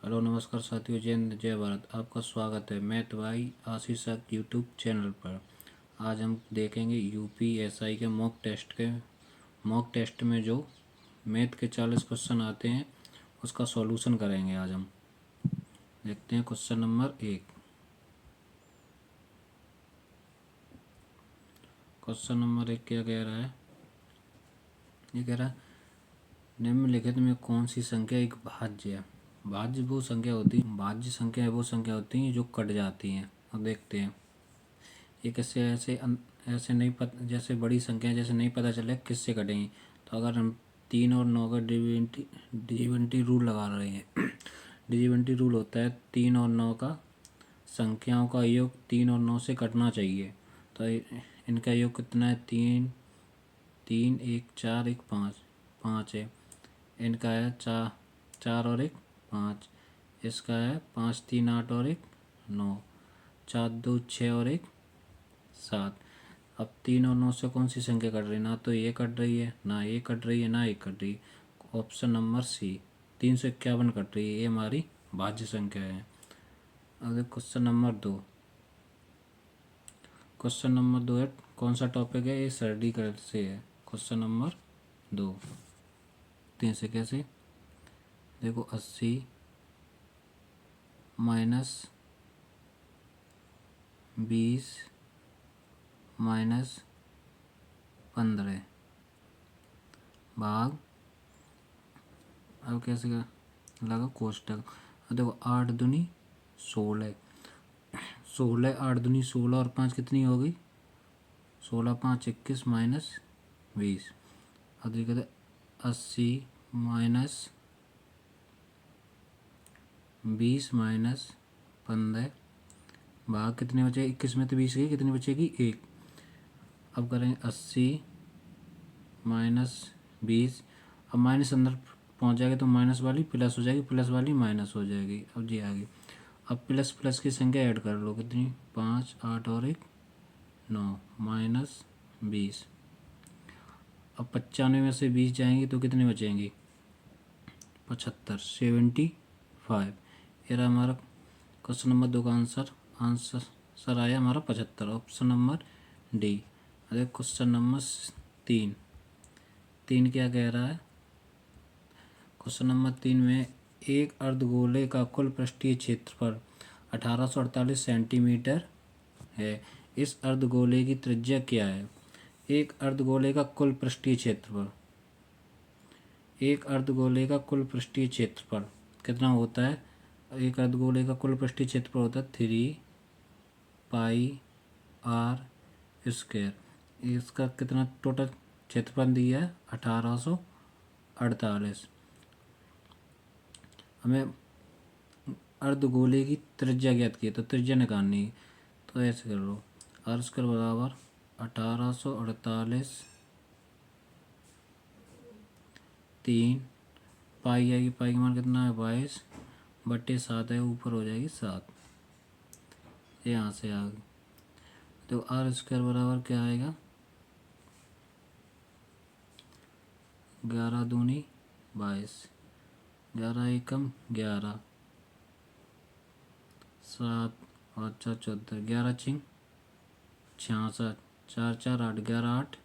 Hello नमस्कार साथियों, जय हिंद जय भारत। आपका स्वागत है मैथ भाई आशीष यूट्यूब चैनल पर। आज हम देखेंगे यूपीएसआई के मॉक टेस्ट में जो मैथ के 40 क्वेश्चन आते हैं उसका सॉल्यूशन करेंगे। आज हम देखते हैं क्वेश्चन नंबर 1। क्वेश्चन नंबर 1 क्या कह रहा है? ये कह रहा है निम्नलिखित में कौन सी संख्या एक भाज्य है। भाज्य वो संख्या होती है, भाज्य संख्या वो संख्या होती हैं जो कट जाती हैं। अब देखते हैं ये किससे ऐसे नहीं पता, जैसे बड़ी संख्या जैसे नहीं पता चले किससे कटेंगी। तो अगर हम 3 और 9 का डिविडेंटी रूल लगा रहे हैं डिविडेंटी रूल होता है 3 और 9 का संख्याओं का योग 3 और 9 से कटना चाहिए। तो इनका योग कितना है? 3 3 1 4 1 5 5 है। इनका है 4 और 1 5। इसका है 5 3 8 और 1 9। 4 2 6 और 1 7। अब 3 और 9 से कौन सी संख्या कट रही है? ना तो ये कट रही है, ना ये कट रही है, ना ये कट रही है। ऑप्शन नंबर सी 351 कट रही है। ये हमारी भाज्य संख्या है। अब क्वेश्चन नंबर 2। क्वेश्चन नंबर 2 है, कौन सा टॉपिक है? ये सरलीकरण से है। क्वेश्चन नंबर 2 3 से कैसे? देखो 80 माइनस 20 माइनस 15 भाग, अब कैसे लगा कोष्टक। अब देखो 8 दूनी 16, 16 8 दूनी 16 और 5 कितनी हो गई? 16 5 21 माइनस 20। अब देखते 80 माइनस 20 माइनस 15 भाग कितने बचे? 21 में तो 20 गई, कितनी बचेगी? 1। अब करेंगे 80 माइनस 20। अब माइनस अंदर पहुंच जाएगा तो माइनस वाली प्लस हो जाएगी, प्लस वाली माइनस हो जाएगी। अब जी आ गई। अब प्लस प्लस की संख्या ऐड कर लो, कितनी? 5 8 और 1 9 माइनस 20। अब 95 में से 20 जाएंगी तो कितनी बचेंगी? 75 75। ये रहा हमारा क्वेश्चन नंबर 2 का आंसर आया हमारा 75, ऑप्शन नंबर डी। अरे क्वेश्चन नंबर 3 3 क्या कह रहा है? क्वेश्चन नंबर 3 में एक अर्धगोले का कुल पृष्ठीय क्षेत्रफल 1848 सेंटीमीटर है। इस अर्धगोले की त्रिज्या क्या है? एक अर्धगोले का कुल पृष्ठीय क्षेत्रफल, एक अर्धगोले का कुल पृष्ठीय क्षेत्रफल कितना होता है? एक अर्धगोले का कुल पृष्ठीय क्षेत्रफल होता है 3 पाई आर स्क्वायर। इसका कितना टोटल क्षेत्रफल दिया है? 1848। हमें अर्धगोले की त्रिज्या ज्ञात की है तो त्रिज्या निकालनी है। तो ऐसे कर लो, आर स्क्वायर बराबर 1848 3 पाई आएगी, पाई का मान कितना है? 22 बट्टे 7 है, ऊपर हो जाएगी 7। यहाँ से आ गई। तो आर स्क्वायर बराबर क्या आएगा? 11 दूनी 22, 11 एकम 11, 7 और 4 14, 11 छिंग 66, 4 4 8, 11 8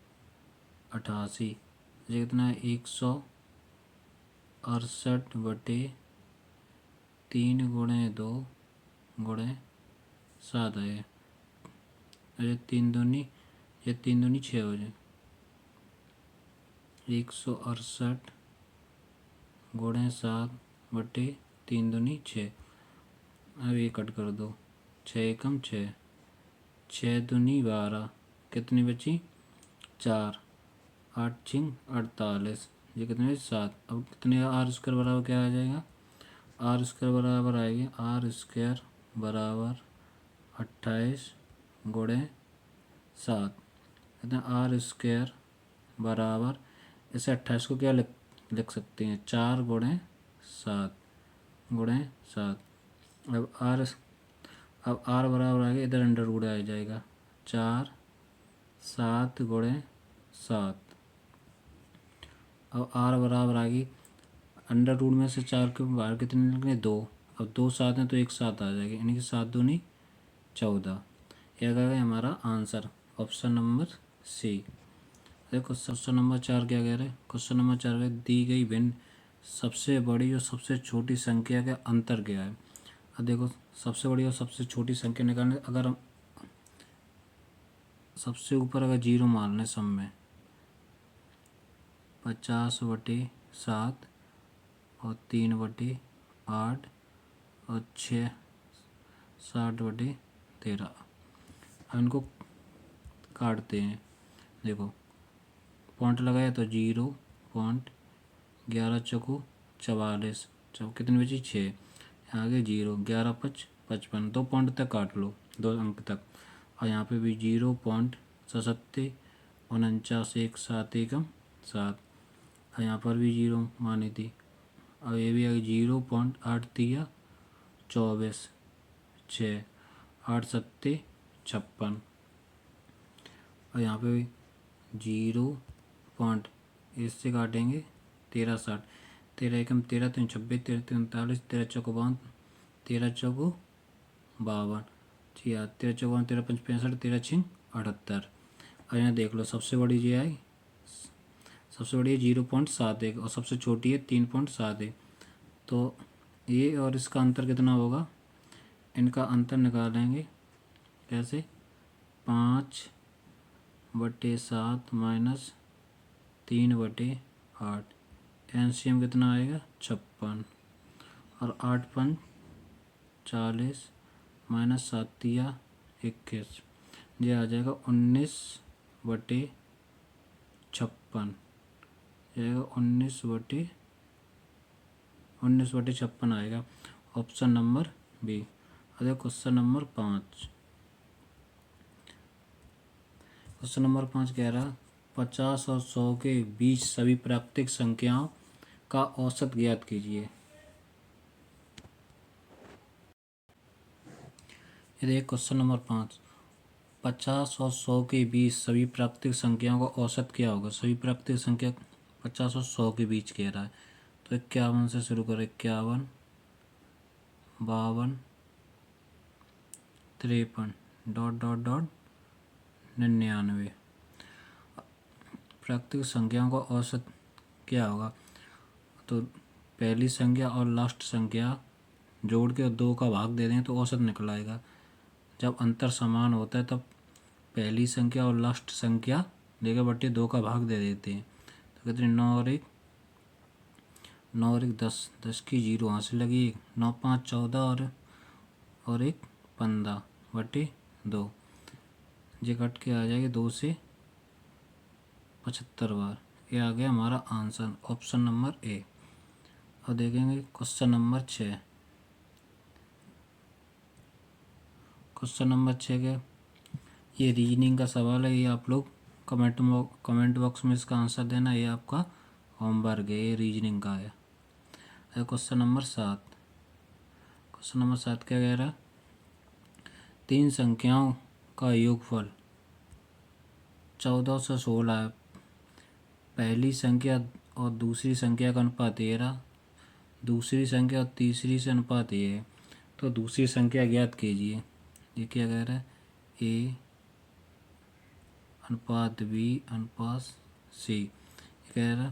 88। ये कितना है? 168 बटे 3 गुणे 2 गुणे 7 है। ये 3 दूनी 6 हो जाए। 168 गुणे 7 बटे 3 दूनी 6। अब ये कट कर दो, 6 एकम 6, 6 दूनी 12, कितनी बची? 4, 8 छिंग 48, ये कितने? 7। अब कितने? आर स्क्वायर बराबर क्या आ जाएगा? आर स्क्वायर बराबर आएगी, आर स्क्वायर बराबर 28 गुणे 7। कितना? आर स्क्वायर बराबर, इसे 28 को क्या लिख सकते हैं? 4 गुणे 7 गुणे 7। अब आर बराबर आ गया, इधर अंडर रूट आ जाएगा, 4 7 गुणे 7। अब आर बराबर आ गई, अंडर रूट में से 4 के बाहर कितने निकले? 2, अब दो सात हैं तो एक सात आ जाएगी, यानी कि 7 दूनी 14। यह आ गया हमारा आंसर, ऑप्शन नंबर सी। देखो क्वेश्चन नंबर 4 क्या कह रहे हैं। क्वेश्चन नंबर 4 में दी गई भिन्न सबसे बड़ी और सबसे छोटी संख्या का अंतर क्या है। अब देखो सबसे बड़ी और सबसे छोटी संख्या निकालने, अगर हम सबसे ऊपर अगर जीरो मान लें सब में, 50/7 और 3/8 और 6 60/13। अब इनको काटते हैं। देखो पॉइंट लगाया तो 0.11 44, जब कितनी बची 6, आगे 0 11×5 = 55। 2 पॉइंट तक काट लो, 2 अंक तक। और यहाँ पे भी 0.67 49 1 7 और यहाँ पर भी 0 मानी थी। और ये भी आगे 0.8 6 8 7 56। और यहाँ पे भी 0 इससे काटेंगे 13 60, 13 एकम 13 3 26 13 39 13 चौको 52 13 चौको 52 जी हाँ 13 चौको 13 5 65 13 6 78। और यहाँ देख लो सबसे बड़ी जी आई, सबसे बड़ी है 0.71 और सबसे छोटी है 3.71। तो ये और इसका अंतर कितना होगा, इनका अंतर निकालेंगे कैसे, 5/7 - 3/8। एलसीएम कितना आएगा 56 और 8×5 40 -7 21, ये आ जाएगा 19/56, जाएगा 19/56 आएगा, ऑप्शन नंबर बी। अगर क्वेश्चन नंबर 5, क्वेश्चन नंबर 5 कह रहा 50 और 100 के बीच सभी प्राकृतिक संख्याओं का औसत ज्ञात कीजिए। ये देखिए क्वेश्चन नंबर 5, 50 और 100 के बीच सभी प्राकृतिक संख्याओं का औसत क्या होगा। सभी प्राकृतिक संख्या 50 और 100 के बीच कह रहा है, तो 51 से शुरू करें, 51 52 53 ... 99। प्राकृतिक संख्याओं का औसत क्या होगा, तो पहली संख्या और लास्ट संख्या जोड़ के 2 का भाग दे दें तो औसत निकल आएगा। जब अंतर समान होता है तब पहली संख्या और लास्ट संख्या लेकर बट्टे 2 का भाग दे देते हैं। तो कितने 9 और 1 10, 10 की 0 यहाँ से लगी 1, 9 5 14 और 1 15/2, ये कट के आ जाएगी 2 से 75 बार। ये आ गया हमारा आंसर, ऑप्शन नंबर ए। और देखेंगे क्वेश्चन नंबर 6। क्वेश्चन नंबर 6 के ये रीजनिंग का सवाल है, ये आप लोग कमेंट बॉक्स में इसका आंसर देना, ये आपका होमवर्क है, ये रीजनिंग का है। क्वेश्चन नंबर 7, क्वेश्चन नंबर 7 क्या कह रहा है, 3 संख्याओं का योगफल 14 से 16 है। पहली संख्या और दूसरी संख्या का अनुपात 13, दूसरी संख्या और तीसरी से अनुपात ये है, तो दूसरी संख्या ज्ञात कीजिए। ये क्या कह रहा है, ए अनुपात बी अनुपात सी। ये कह रहा है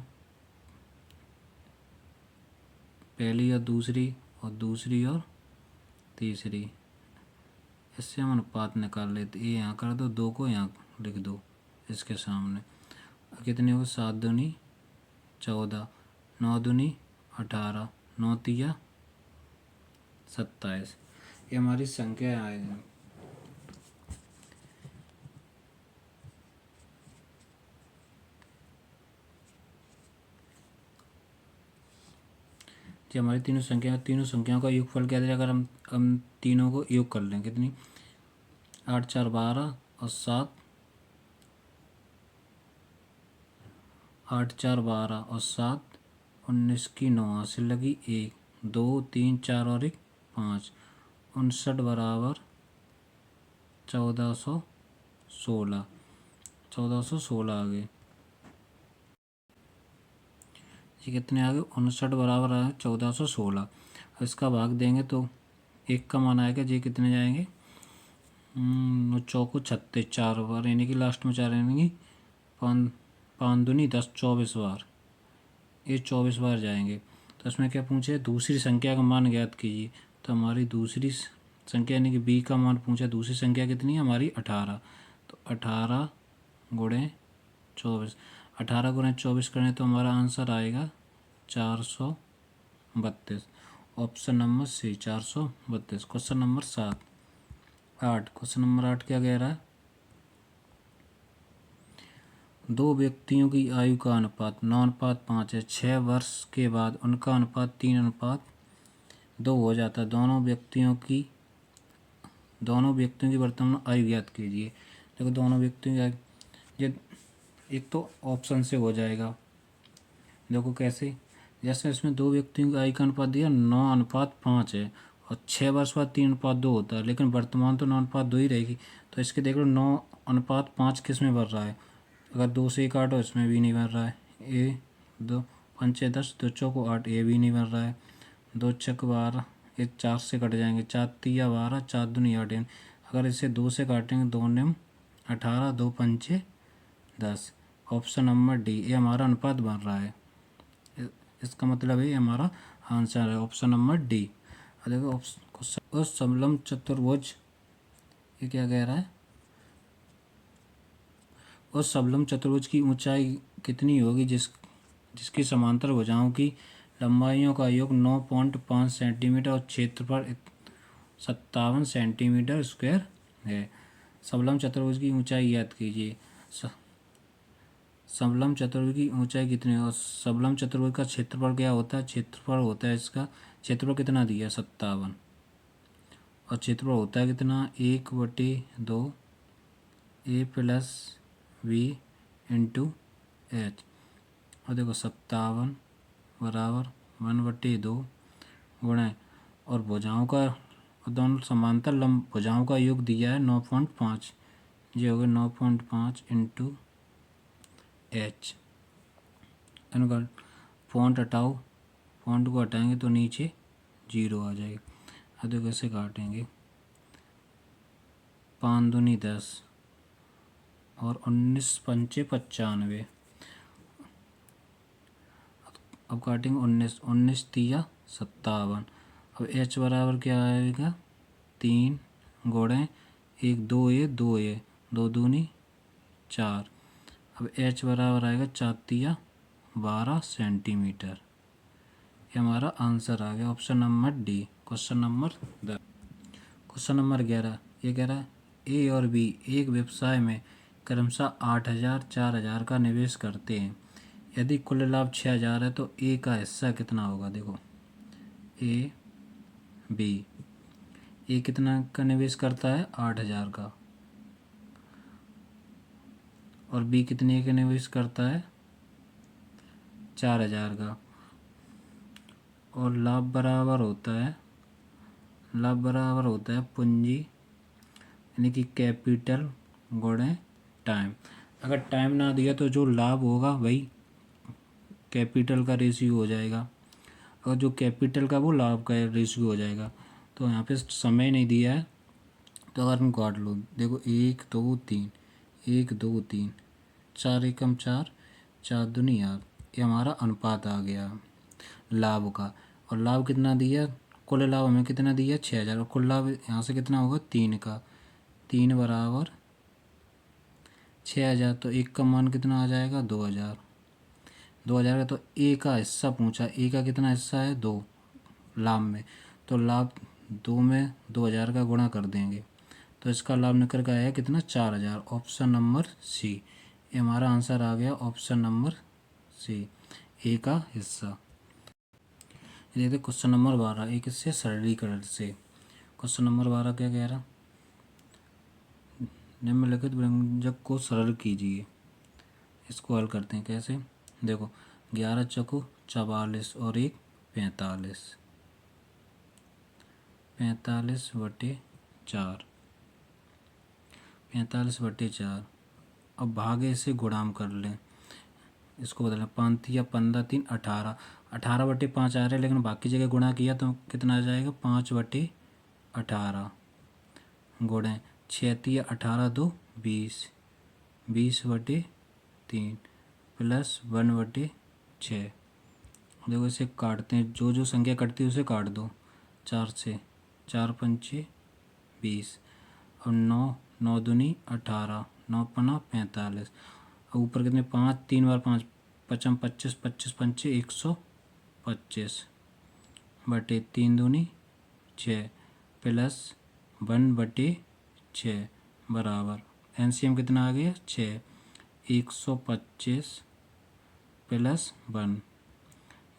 पहली और दूसरी और तीसरी, इससे हम अनुपात निकाल लेते। ये यहाँ कर दो, 2 को यहाँ लिख दो इसके सामने। कितने हो, 7 दूनी 14, 9 दूनी 18, 9 तिया 27। ये हमारी संख्या आएगी। जी हमारी तीनों संख्याओं का योगफल क्या देगा, अगर हम तीनों को योग कर लें, कितनी 8 4 12 और 7 8 4 12 और 7 19 की 9 हासिल लगी 1 2 3 4 और 1 5, 59 बराबर 1416 आ गए। ये कितने आ गए, 59 बराबर आ गए 1416। इसका भाग देंगे तो 1 का मान आएगा, जी कितने जाएंगे, 9 चौको 36 4 बार, यानी कि लास्ट में 4, यानी कि 5 दूनी 10 24 बार, ये 24 बार जाएंगे। तो इसमें क्या पूछे, दूसरी संख्या का मान ज्ञात कीजिए। तो हमारी दूसरी संख्या यानी कि बी का मान पूछा, दूसरी संख्या कितनी है हमारी 18। तो 18 गुणे 24, 18 गुणे 24 करें तो हमारा आंसर आएगा 432। Option number C 432। Question number 8, question number 8 क्या कह रहा है, दो व्यक्तियों की आयु का अनुपात 9:5 है। 6 वर्ष के बाद उनका अनुपात 3:2 हो जाता है। दोनों व्यक्तियों की वर्तमान आयु ज्ञात कीजिए। देखो दोनों व्यक्तियों की आयु, ये एक तो ऑप्शन से हो जाएगा। देखो कैसे, जैसे इसमें दो व्यक्तियों की आयु का अनुपात दिया 9:5 है, और 6 वर्ष बाद 3:2 होता है, लेकिन वर्तमान तो 9:2 ही रहेगी। तो इसके देख लो 9:5 किस में बढ़ रहा है, अगर 2 से काटो इसमें भी नहीं बढ़ रहा है। ए 2 पंचे 10, 2 चौको 8, ये भी नहीं बढ़ रहा है। 2 छक 12, ये 4 से कट जाएंगे, 4 तिया 12, 4 दूनी 8। अगर इसे 2 से काटेंगे 2 निम 18, 2 पंचे 10। ऑप्शन नंबर डी, ये हमारा अनुपात बन रहा है। इसका मतलब है हमारा आंसर है ऑप्शन नंबर डी। देखो क्वेश्चन, उस समलम चतुर्भुज, ये क्या कह रहा है, उस समलम चतुर्भुज की ऊंचाई कितनी होगी जिसकी समांतर भुजाओं की लंबाइयों का योग 9.5 सेंटीमीटर और क्षेत्रफल 57 सेंटीमीटर स्क्वायर है। समलम चतुर्भुज की ऊंचाई याद कीजिए। समलम चतुर्भुज की ऊंचाई कितनी है और समलम चतुर्भुज का क्षेत्रफल क्या होता है, क्षेत्रफल होता है इसका, क्षेत्रफल कितना दिया 57, और क्षेत्रफल होता है कितना 1/2 ए प्लस वी इंटू एच। और देखो 57 बराबर 1/2 गुणा, और भुजाओं का, और दोनों समांतर लंब भुजाओं का योग दिया है 9.5, ये हो गया 9.5 इंटू एच। इनका पॉइंट हटाओ, पॉइंट को हटाएंगे तो नीचे 0 आ जाएगी। अब देखो कैसे काटेंगे, 5 दूनी 10 और 19 पंचे 95। अब काटेंगे 19, 19 तिया 57। अब एच बराबर क्या आएगा, 3 गुणे 1 2 ये 2 ये 2 दूनी 4। अब एच बराबर आएगा 4 तिया 12 सेंटीमीटर। ये हमारा आंसर आ गया option number D. Question number 10, question number 11 ये कह रहा है, ए और बी एक व्यवसाय में क्रमशः 8,000 4,000 का निवेश करते हैं। यदि कुल लाभ 6,000 है तो ए का हिस्सा कितना होगा। देखो ए बी, ए कितना का निवेश करता है 8,000 का, और बी कितने का निवेश करता है 4,000 का, और लाभ बराबर होता है पूंजी यानी कि कैपिटल गुणे टाइम। अगर टाइम ना दिया तो जो लाभ होगा वही कैपिटल का रेशियो हो जाएगा, और जो कैपिटल का वो लाभ का रेशियो हो जाएगा। तो यहाँ पे समय नहीं दिया है, तो अगर हम काट लो, देखो 1 2 3, 1 2 3, 4 एकम 4, 4 दूनी 8, ये हमारा अनुपात आ गया लाभ का। और लाभ कितना दिया, कुल लाभ हमें कितना दिया 6,000, और कुल लाभ यहाँ से कितना होगा 3 का, 3 बराबर 6,000। तो एक का मान कितना आ जाएगा 2,000, 2,000 का। तो ए का हिस्सा पूछा, ए का कितना हिस्सा है 2 लाभ में, तो लाभ 2 में 2,000 का गुणा कर देंगे, तो इसका लाभ निकल कर आया कितना 4,000। ऑप्शन नंबर सी, ये हमारा आंसर आ गया ऑप्शन नंबर सी, ए का हिस्सा। ये देखते क्वेश्चन नंबर 12, एक इससे सरलीकरण से। क्वेश्चन नंबर 12 क्या कह रहा, निम्नलिखित व्यंजक को सरल कीजिए। इसको हल करते हैं कैसे, देखो 11 चौको 44 और 1 45, 45/4, 45/4। अब भागे से गुणाम कर लें, इसको बदलें, 5 या 15 3 18, 18/5 आ रहा है, लेकिन बाकी जगह गुणा किया तो कितना आ जाएगा 5/18 गुणे 6×18 = 20, 20/3 प्लस 1/6। देखो इसे काटते हैं, जो जो संख्या कटती है उसे काट दो 4 से, 4×5 = 20 और 9×9 = 18, 9×5 = 45। और ऊपर कितने 5, 3 बार 5 5 25, 25×5 = 125 बटे 3×2 = 6 प्लस 1/6 बराबर एलसीएम कितना आ गया 6, 125 प्लस 1,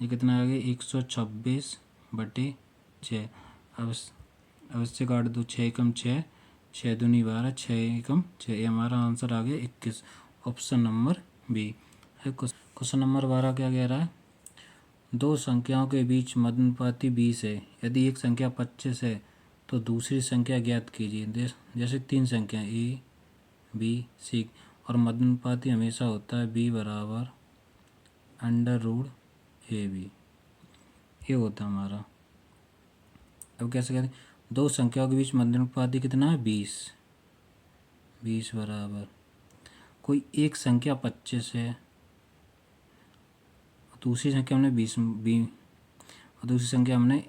ये कितना आ गया 126/6। अब इससे काट दो 6×6, 6×2 = 12, 6×1 = 6, ये हमारा आंसर आ गया 21, ऑप्शन नंबर बी है। क्वेश्चन नंबर 12 क्या कह रहा है, दो संख्याओं के बीच मध्यानुपाती 20 है, यदि एक संख्या 25 है तो दूसरी संख्या ज्ञात कीजिए। जैसे 3 संख्या ए बी सी और मध्यानुपाती हमेशा होता है b = √ab, ये होता है हमारा। अब कैसे कहते हैं, दो संख्याओं के बीच मध्यानुपाती कितना है 20 बराबर कोई एक संख्या 25 है, दूसरी संख्या हमने 20 और दूसरी संख्या हमने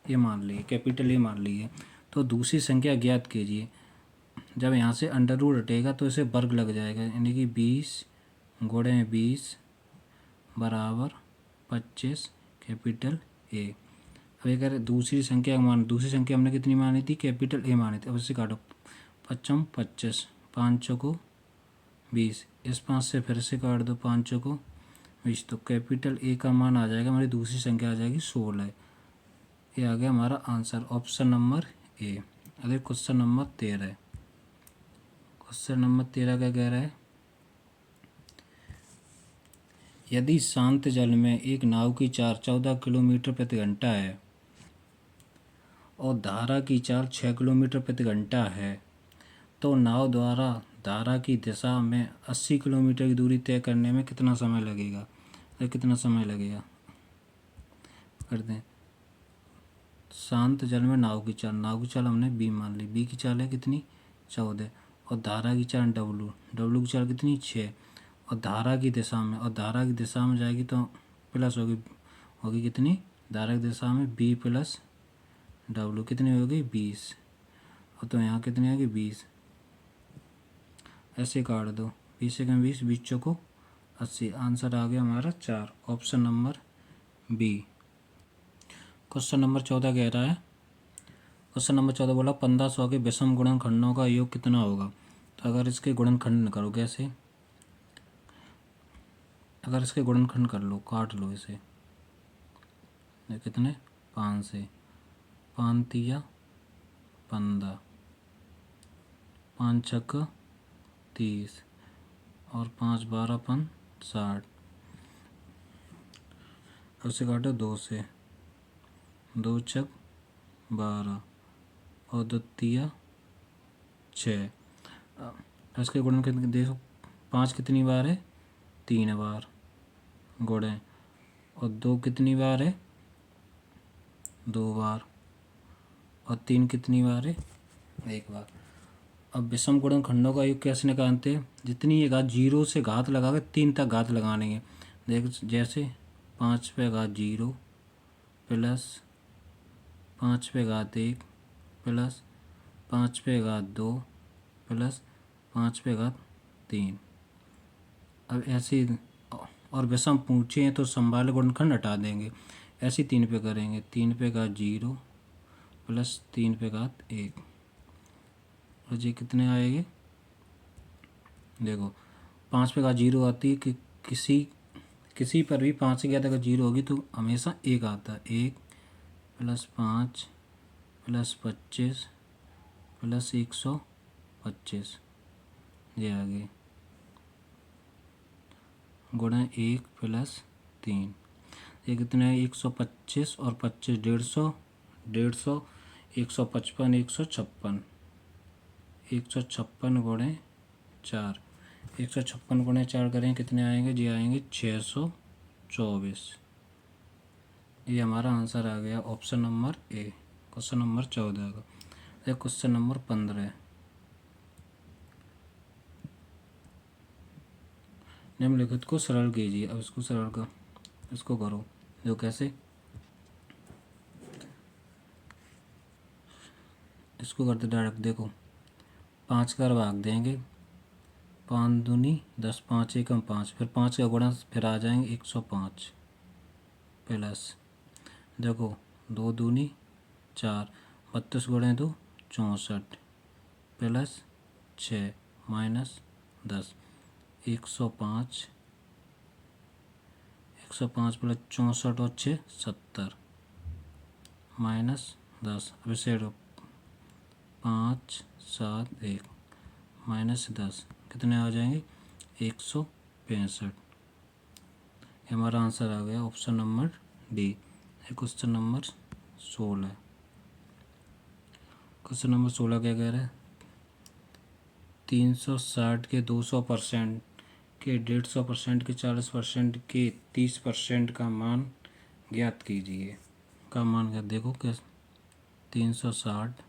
ये मान ली, कैपिटल ए मान ली है, तो दूसरी संख्या ज्ञात कीजिए। जब यहाँ से √ हटेगा तो इसे वर्ग लग जाएगा, यानी कि 20 गुणे 20 बराबर 25 कैपिटल ए। अब अगर दूसरी संख्या हमने कितनी मानी थी, कैपिटल ए मानी थी। अब इससे काटो 5×5 = 25, 5×4 = 20, इस 5 से फिर से काट दो 5×4 = 20, तो कैपिटल ए का मान आ जाएगा, हमारी दूसरी संख्या आ जाएगी 16। ये आ गया हमारा आंसर, ऑप्शन नंबर ए। अगले क्वेश्चन नंबर 13। क्वेश्चन नंबर 13 क्या कह रहा है, यदि शांत जल में एक नाव की चाल 14 किलोमीटर प्रति घंटा है और धारा की चाल 6 किलोमीटर प्रति घंटा है, तो नाव द्वारा धारा की दिशा में 80 किलोमीटर की दूरी तय करने में कितना समय लगेगा। कितना समय लगेगा करते हैं, शांत जल में नाव की चाल हमने b मान ली, b की चाल है कितनी 14 और धारा की चाल w की चाल कितनी 6 और धारा की दिशा में जाएगी तो प्लस होगी कितनी, धारा की दिशा में b + w कितनी होगी 20, और तो यहाँ कितनी आएगी 20, ऐसे काट दो 20 से 20, 20×4 = 80, आंसर आ गया हमारा 4, option number B. Question number 14 कह रहा है, क्वेश्चन नंबर 14 बोला 1500 के विषम गुणनखंडों का योग कितना होगा। तो अगर इसके गुणनखंड करो कैसे, अगर इसके गुणनखंड कर लो, काट लो इसे, ये कितने 5 से 5 × 15, 5×6 = 30 और 5×12 = 60, अब से काटो 2 से, 2×6 = 12 और 2×3 = 6। इसके गुणन कितने देखो, 5 कितनी बार है 3 बार गुणे, और 2 कितनी बार है 2 बार, और 3 कितनी बार है 1 बार। अब विषम गुणनखंडों का योग कैसे निकालते हैं, जितनी ये घात 0 से घात लगा के 3 तक घात लगाने के। देख जैसे 5/0 प्लस 5/1 प्लस 5/2 प्लस 5/3। अब ऐसे, और विषम पूछे हैं तो संभाले गुणनखंड हटा देंगे, ऐसे 3 पे करेंगे, 3/0 प्लस 3/1, और ये कितने आएंगे देखो 5/0 आती है कि किसी पर भी 5 से ज़्यादा अगर 0 होगी तो हमेशा 1 आता है, 1 + 5 + 25 + 125, ये आगे गुणा 1 + 3, ये कितने है 125 और 25 150, 150 155 156, 156 गुणे 4, 156 गुणे 4 करें कितने आएंगे जी, आएंगे 600 24। ये हमारा आंसर आ गया option number A, question number 14 का। क्वेश्चन नंबर 15, निम्नलिखित को सरल कीजिए। अब इसको सरल कर, इसको करो। जो कैसे, इसको करते डायरेक्ट। देखो 5 का भाग देंगे, 5 दूनी 10, 5 एकम 5, फिर 5 का गुणा फिर आ जाएंगे 105 प्लस, देखो 2 दूनी 4, 32 गुणे 2 64 प्लस 6 माइनस 10, 105 प्लस 64 और 6 70 माइनस 10। अब इसे 5 7 1 माइनस 10 कितने आ जाएंगे 165। हमारा आंसर आ गया option number D. Question number 16, question number 16 क्या कह रहा है, 360 के 200% के 150% के 40% के 30% का मान ज्ञात कीजिए। का मान ज्ञात, देखो क्या 360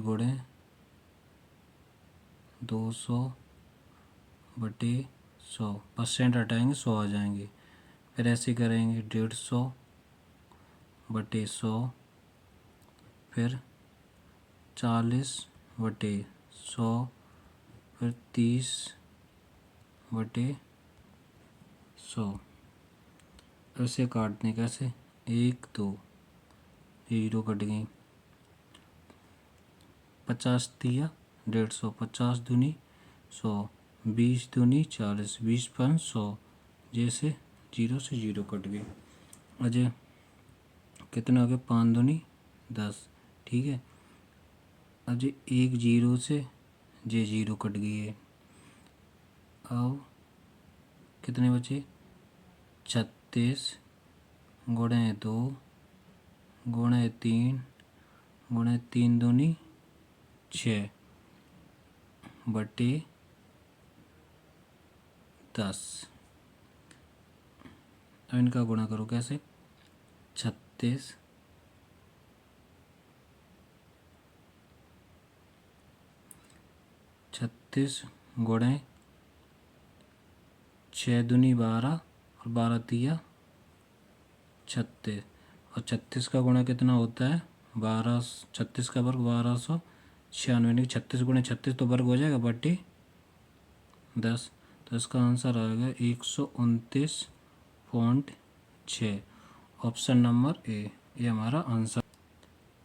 गुणे 200/100, परसेंट हटाएंगे 100 आ जाएंगे। फिर ऐसे करेंगे 150/100, फिर 40/100, फिर 30/100। ऐसे काटने कैसे, 1 2 जीरो कट गई, 50 दिया 150, 50 दूनी 100, 20 दूनी 40, 20 5 100, जैसे 0 से 0 कट गई। अजय कितना हो गया, 5 दूनी 10, ठीक है। अजय 1 0 से जे 0 कट गई है। अब कितने बचे, 36 गुणे 2 गुणे 3 गुणे 3 दूनी 6/10। अब इनका गुणा करो कैसे, 36 गुणे 6 दूनी 12 और 12 तिया 36, और 36 का गुणा कितना होता है 12, 36 का वर्ग 1296, यानी 36 गुणे 36 तो वर्ग हो जाएगा बटे 10। तो इसका आंसर आएगा 129.6, ऑप्शन नंबर ए, ये हमारा आंसर।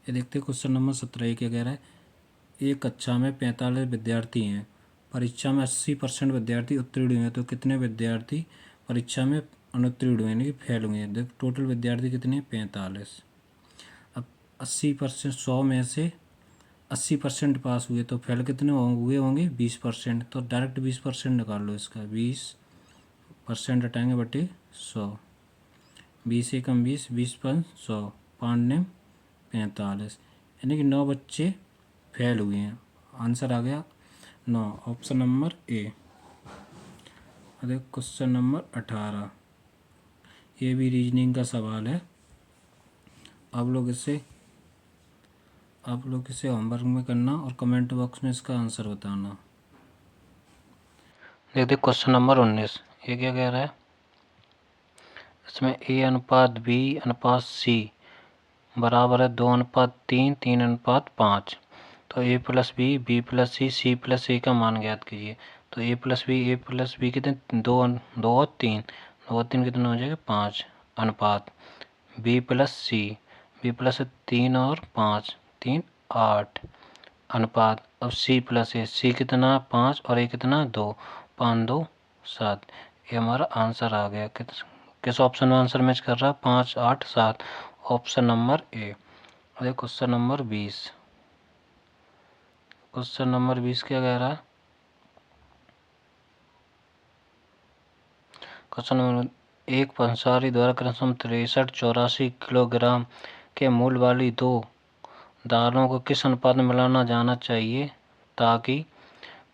ये देखते हैं क्वेश्चन नंबर 17 क्या कह रहा है, एक कक्षा में 45 विद्यार्थी हैं, परीक्षा में 80% विद्यार्थी उत्तीर्ण हुए हैं, तो कितने विद्यार्थी परीक्षा में अनुत्तीर्ण हुए यानी कि फेल हुए हैं। देखो टोटल विद्यार्थी कितने हैं, 45। अब 80%, 100 में से 80% पास हुए तो फेल कितने हुए होंगे 20%, तो डायरेक्ट 20% निकाल लो इसका, 20% हटाएंगे बटे 100, 20 एकम 20, 20 5 100, 5 ने 45, यानी कि 9 बच्चे फेल हुए हैं। आंसर आ गया 9, ऑप्शन नंबर ए। अरे क्वेश्चन नंबर 18, ये भी रीजनिंग का सवाल है। आप लोग इसे होमवर्क में करना और कमेंट बॉक्स में इसका आंसर बताना। देखते क्वेश्चन नंबर 19, ये क्या कह रहा है, इसमें ए अनुपात बी अनुपात सी बराबर है 2:3, 3:5। तो ए प्लस बी, बी प्लस सी, सी प्लस ए का मान ज्ञात कीजिए। तो ए प्लस बी कितने, 2 और 3, 2 और 3 कितना हो जाएगा 5, अनुपात बी प्लस सी, बी प्लस 3 और 5, 3 8, अनुपात अब सी प्लस ए, सी कितना 5 और ए कितना 2, 5 2 7। ये हमारा आंसर आ गया। किस ऑप्शन में आंसर मैच कर रहा है, 5 8 7, ऑप्शन नंबर ए। अरे क्वेश्चन नंबर 20, क्वेश्चन नंबर 20 क्या कह रहा है, क्वेश्चन नंबर, एक पंसारी द्वारा क्रमशः 63-84 किलोग्राम के मूल वाली 2 दालों को किस अनुपात में मिलाना जाना चाहिए ताकि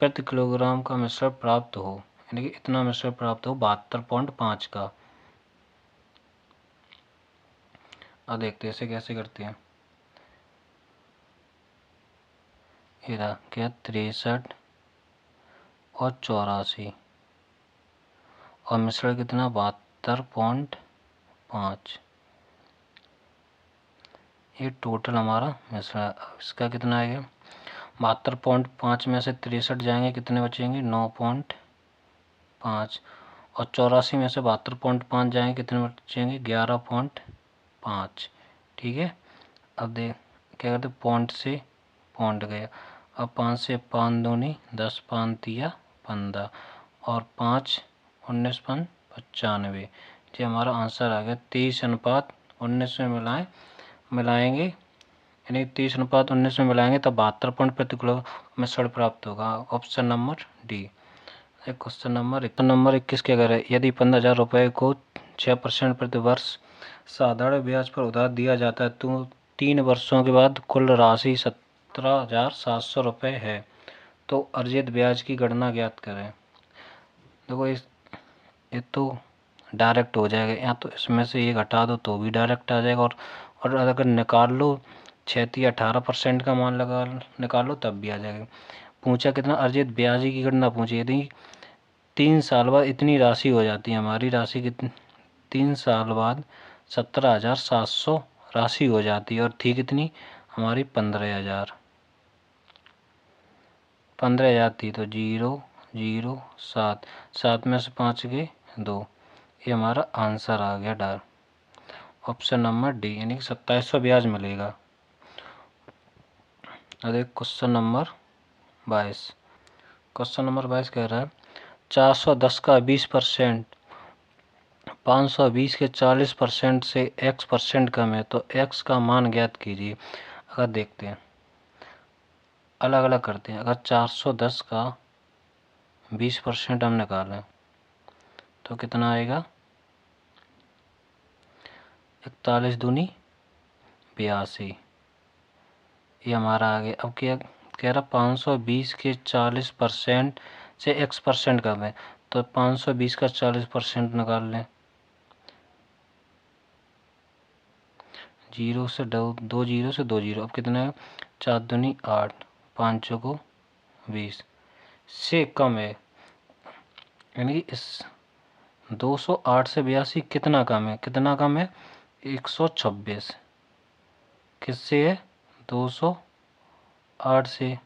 प्रति किलोग्राम का मिश्रण प्राप्त हो, यानी कि इतना मिश्रण प्राप्त हो 72.5 का। अब देखते हैं इसे कैसे करते हैं। ये रहा क्या 63 और 84 और मिश्रण कितना 72.5। ये टोटल हमारा मिश्रण। इसका कितना आएगा 72.5 में से 63 जाएंगे, कितने बचेंगे 9.5 और 84 में से 72.5 जाएंगे, कितने बचेंगे 11.5। ठीक है। अब देख क्या करते पॉइंट से पॉइंट गया। अब 5 से 5 दूनी 10, 5 तिया 15 और 5 19 5 95। ये हमारा आंसर आ गया। 30:19 में मिलाएंगे, यानी 30:19 में मिलाएंगे तब 72 पॉइंट प्रति किलो मिश्रण प्राप्त होगा। Option number D. Question number 21 क्या कह रहा है, यदि 15,000 रुपये को 6% प्रति वर्ष साधारण ब्याज पर उधार दिया जाता है तो 3 वर्षों के बाद कुल राशि 17,700 रुपये है, तो अर्जित ब्याज की गणना ज्ञात करें। देखो ये तो डायरेक्ट हो जाएगा, या तो इसमें से ये घटा दो तो भी डायरेक्ट आ जाएगा, और अगर निकाल लो 18% का मान लगा निकाल लो तब भी आ जाएगा। पूछा कितना अर्जित ब्याज की गणना पूछी, यदि 3 साल बाद इतनी राशि हो जाती है हमारी राशि कितनी 3 साल बाद 17,700 राशि हो जाती है, और थी कितनी हमारी 15,000 थी, तो 0,0,7 7 में से 5 गए 2। ये हमारा आंसर आ गया डार ऑप्शन नंबर डी, यानी कि 2700 ब्याज मिलेगा। अब एक क्वेश्चन नंबर 22। क्वेश्चन नंबर 22 कह रहा है 410 का 20% 520 के 40% से x% कम है तो x का मान ज्ञात कीजिए। अगर देखते हैं अलग अलग करते हैं। अगर 410 का 20% हम निकालें तो कितना आएगा 41 दूनी 82। ये हमारा आ गया। अब क्या कह रहा 520 के 40% से x% कम है, तो 520 का 40% निकाल लें। 0 से 2 0 से 2 0। अब कितना है 4 दूनी 8 5 को 20 से कम है, यानी कि इस 208 से 82 कितना कम है 126। किससे है 208 से।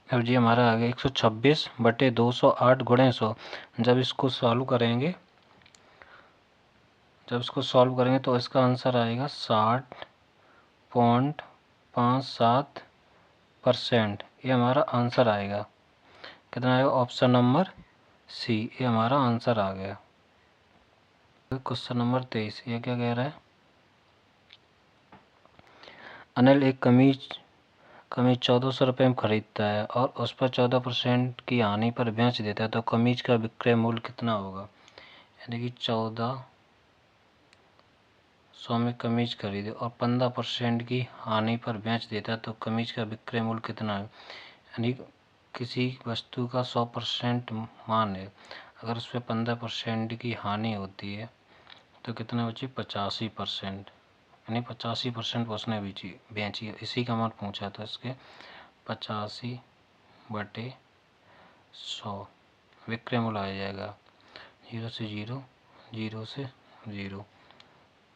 अब जी हमारा आ गया 126 बटे 208 गुणे 100। जब इसको सॉल्व करेंगे तो इसका आंसर आएगा 60.57%। ये हमारा आंसर आएगा। कितना आएगा ऑप्शन नंबर सी। ये हमारा आंसर आ गया। क्वेश्चन नंबर 23 ये क्या कह रहा है, अनिल एक कमीज 1400 रुपये में खरीदता है और उस पर 14% की हानि पर बेच देता है, तो कमीज का विक्रय मूल्य कितना होगा। यानी कि 1400 में कमीज खरीदे और 15% की हानि पर बेच देता है, तो कमीज का विक्रय मूल्य कितना है। यानी किसी वस्तु का 100% मान है, अगर उस पर 15% की हानि होती है तो कितना बची 85%, यानी 85% उसने बेची है। इसी का मान पूछा था इसके 85/100 विक्रय मूल्य आ जाएगा। 0 से 0 0 से 0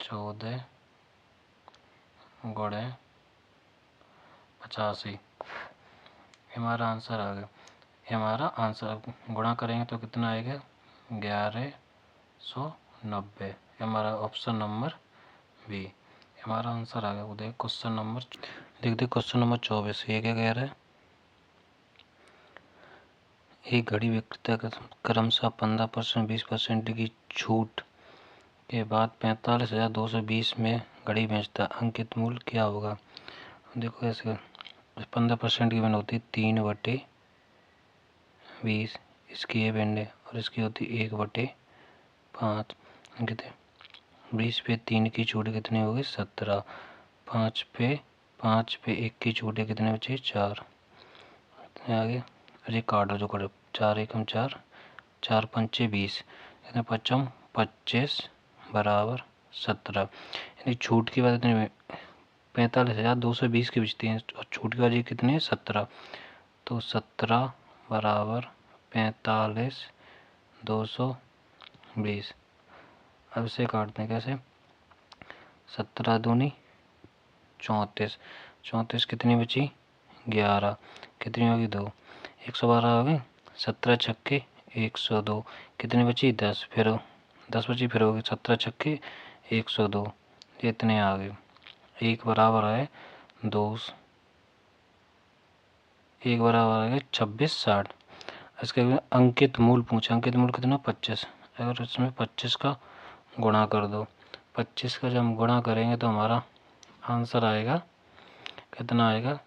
14 गुणे 85 हमारा आंसर आ गया। हमारा आंसर गुणा करेंगे तो कितना आएगा 1190। हमारा ऑप्शन नंबर बी हमारा आंसर आ गया। वो देख क्वेश्चन नंबर 24। ये क्या कह रहा है, एक घड़ी विक्रेता क्रमशः 15%, 20% की छूट के बाद 45,220 में घड़ी बेचता, अंकित मूल्य क्या होगा। देखो ऐसे 15% की वन होती 3/20, इसकी ये बैंड है और इसकी होती 1/5। कितने 20 पे 3 की छूट कितनी होगी 17, 5 पे 5 पे 1 की छूटे, कितने बचे 4। आगे अरे काट जो करे, 4 एकम 4, 4 पंचे 20, कितने पचम 25 बराबर 17। यानी छूट की बात इतनी 45,220 की बचती हैं और छूट की वजह कितनी है 17। तो 17 बराबर 45,220। अब इसे काटते हैं कैसे, 17 दूनी 34, 34 कितनी बची 11, कितनी होगी 2, 112 हो गई। 17 छक्के 102, कितनी बची 10, फिर 10 बची, फिर होगी 17 छक्के 102, ये इतने आ गए। एक बराबर है 2, एक बराबर है 26 60। इसके अंकित मूल पूछा, अंकित मूल कितना 25। अगर इसमें 25 का गुणा कर दो, 25 का जब हम गुणा करेंगे तो हमारा आंसर आएगा कितना आएगा,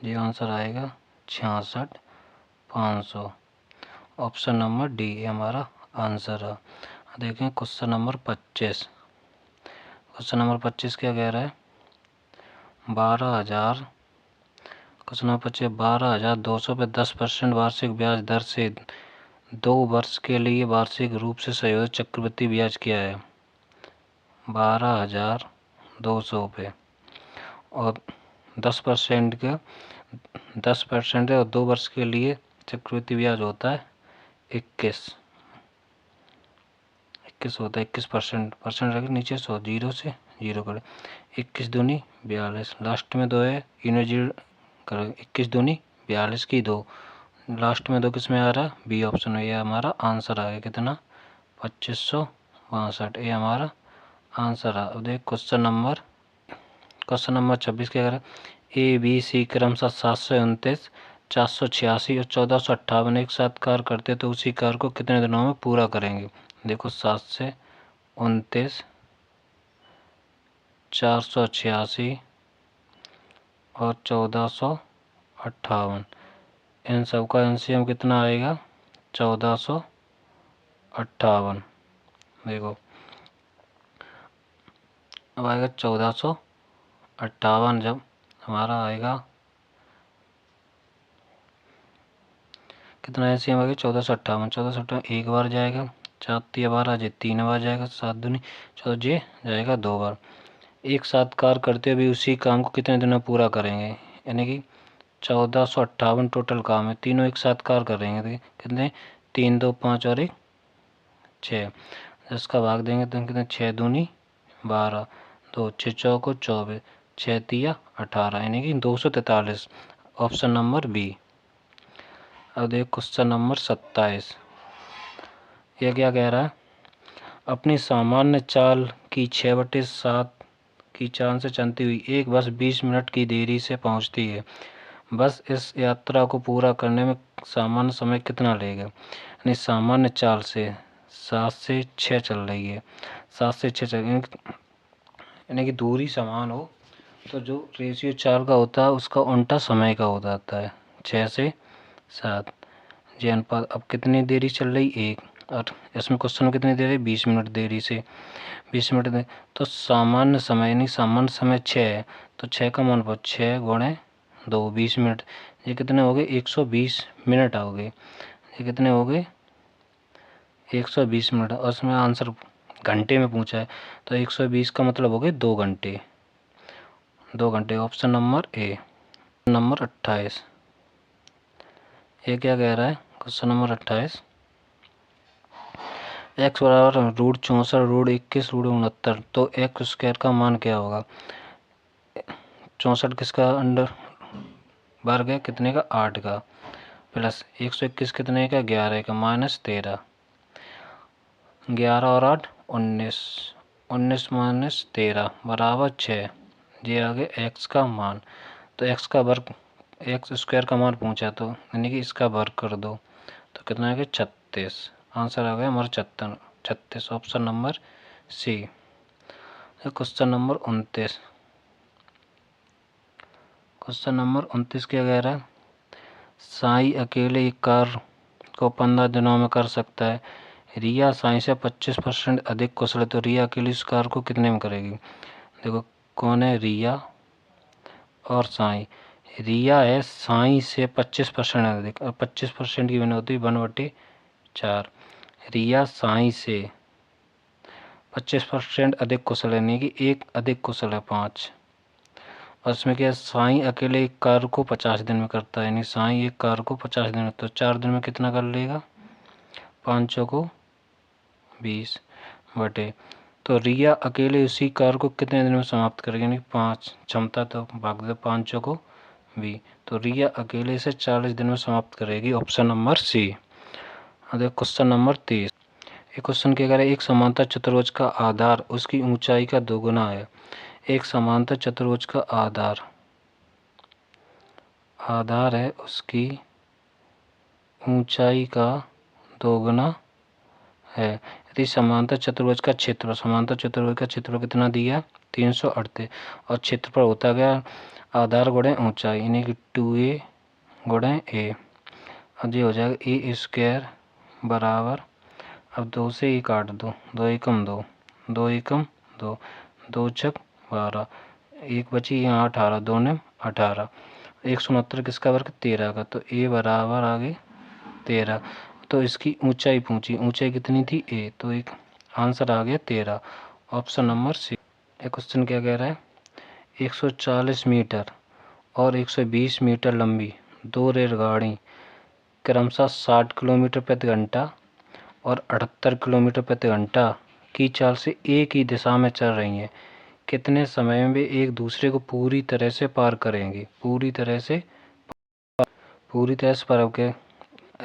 ये आंसर आएगा 66,500। ऑप्शन नंबर डी ये हमारा आंसर है। देखें क्वेश्चन नंबर 25, क्वेश्चन नंबर 25 क्या कह रहा है, 12,000, क्वेश्चन नंबर 25, 12,200 पे 10% वार्षिक ब्याज दर से 2 वर्ष के लिए वार्षिक रूप से संयोजित चक्रवृद्धि ब्याज क्या है। 12,200 पे और 10% का 10% है और 2 वर्ष के लिए चक्रवृद्धि ब्याज होता है 21 होता है, 21%, परसेंट रखे नीचे 100, 0 से 0 करे, 21 दूनी 42, लास्ट में 2 है, इन्हें 0 करो, 21 दूनी 42 की 2, लास्ट में 2 किस में आ रहा है, बी ऑप्शन में। ये हमारा आंसर आ गया कितना 2562, ये हमारा आंसर आ। अब देख क्वेश्चन नंबर 26 क्या करें, ए बी सी क्रमशः 729, 486 और 1458 एक साथ कार्य करते तो उसी कार्य को कितने दिनों में पूरा करेंगे। देखो 729, 486 और 1458, इन सब का एलसीएम कितना आएगा 1458। देखो अब आएगा 1458, जब हमारा आएगा कितना एलसीएम आएगा 1458, 1458 एक बार जाएगा, 4 3 12 जे 3 बार जाएगा, 7 दूनी 14 जे जाएगा 2 बार। एक साथ कार्य करते हुए उसी काम को कितने दिनों में पूरा करेंगे, यानी कि 1458 टोटल काम है, तीनों एक साथ कार्य करेंगे तो कितने 3 2 5 और 1 6, 10 का भाग देंगे तो कितने 6 दूनी 12, 2 6 चौको 24, 6 तिया 18, यानी कि 243, ऑप्शन नंबर बी। अब देख क्वेश्चन नंबर 27, यह क्या कह रहा है, अपनी सामान्य चाल की 6/7 की चाल से चलती हुई एक बस 20 मिनट की देरी से पहुंचती है, बस इस यात्रा को पूरा करने में सामान्य समय कितना लेगा। यानी सामान्य चाल से 7 से 6 चल रही है, 7 से 6 चल, यानी कि दूरी समान हो तो जो रेशियो चाल का होता है उसका उल्टा समय का हो जाता है, 6 से 7 जी अनुपात। अब कितनी देरी चल रही 1, और इसमें क्वेश्चन में कितनी देरी 20 मिनट देरी से, 20 मिनट दे तो सामान्य समय, यानी सामान्य समय 6 है तो 6 का मान पर 6 गुणे 2 20 मिनट, ये कितने हो गए 120 मिनट हो गए, ये कितने हो गए 120 मिनट। और उसमें आंसर घंटे में पूछा है तो 120 का मतलब हो गए 2 घंटे, 2 घंटे, ऑप्शन नंबर ए। नंबर 28, ये क्या कह रहा है क्वेश्चन नंबर 28, x बराबर √64, √21, √69 तो एक्स स्क्वायर का मान क्या होगा। 64 किसका अंडर वर्ग है, कितने का 8 का, प्लस 121 कितने का 11 का, माइनस 13, 11 और 8 19, 19 माइनस 13 बराबर 6, ये आ गया एक्स का मान। तो एक्स का वर्ग, एक्स स्क्वायर का मान पूछा तो यानी कि इसका वर्ग कर दो तो कितना आ गया 36, आंसर आ गया हमारा 36, option number C. Question number 29, question number 29 क्या कह रहा है, साई अकेले एक कार्य को 15 दिनों में कर सकता है, रिया साई से 25% अधिक कुशल है तो रिया अकेले इस कार्य को कितने में करेगी। देखो कौन है रिया, और साई। रिया है साई से 25% अधिक, और 25% की वैल्यू होती है 1/4। रिया साई से 25% अधिक कुशल है, यानी कि एक अधिक कुशल है 5। और इसमें क्या है, साई अकेले एक कार्य को 50 दिन में करता है, यानी साई एक कार्य को 50 दिन में, तो 4 दिन में कितना कर लेगा, 5 चौको 20 बटे। तो रिया अकेले उसी कार्य को कितने दिन में समाप्त करेगी, यानी 5 क्षमता, तो भाग दे 5 चौको 20। तो रिया अकेले इसे 40 दिन में समाप्त करेगी, ऑप्शन नंबर सी। अब क्वेश्चन नंबर 30। एक क्वेश्चन क्या कह रहा है, एक समांतर चतुर्भुज का आधार उसकी ऊंचाई का दोगुना है। एक समांतर चतुर्भुज का आधार है उसकी ऊंचाई का दोगुना है। यदि समांतर चतुर्भुज का क्षेत्रफल कितना दिया, 338, और क्षेत्रफल होता गया आधार गुणे ऊंचाई, यानी कि 2a गुणे a। अब ये हो जाएगा ए स्क्वायर बराबर, अब 2 से 1 काट दो, 2 एकम 2, 2 एकम 2, 2 छक 12, 1 बची यहाँ 18, 2 ने 18, 169 किसका वर्ग, 13 का। तो a बराबर आगे 13। तो इसकी ऊंचाई पूछी, ऊंचाई कितनी थी a, तो एक आंसर आ गया 13, ऑप्शन नंबर सी। एक क्वेश्चन क्या कह रहा है, 140 मीटर और 120 मीटर लंबी दो रेलगाड़ी क्रमशः 60 किलोमीटर प्रति घंटा और 78 किलोमीटर प्रति घंटा की चाल से एक ही दिशा में चल रही हैं। कितने समय में वे एक दूसरे को पूरी तरह से पार करेंगी, पूरी तरह से पार होकर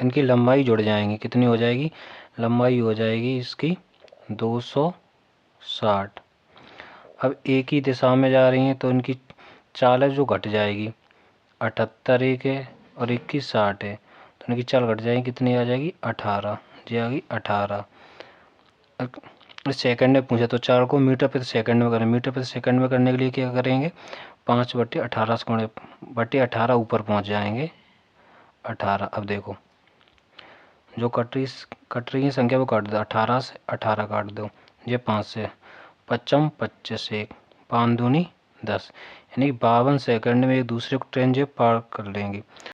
इनकी लंबाई जुड़ जाएंगी, कितनी हो जाएगी, लंबाई हो जाएगी इसकी 260। अब एक ही दिशा में जा रही हैं तो इनकी चाल है जो घट जाएगी, 78 एक है और 21 60 है, तो इनकी चाल घट जाएगी, कितनी आ जाएगी, 18, जी आ गई 18। सेकंड में पूछा तो 4 को मीटर प्रति सेकंड में करें, मीटर प्रति सेकंड में करने के लिए क्या करेंगे, 5/18 से गुणे बटे 18 ऊपर पहुंच जाएंगे 18। अब देखो जो कट रही है संख्या वो काट दो, 18 से 18 काट दो, ये 5 से 55 25 1 5 दूनी 10, यानी 52 सेकंड में एक दूसरे को ट्रेन जो पार कर लेंगी।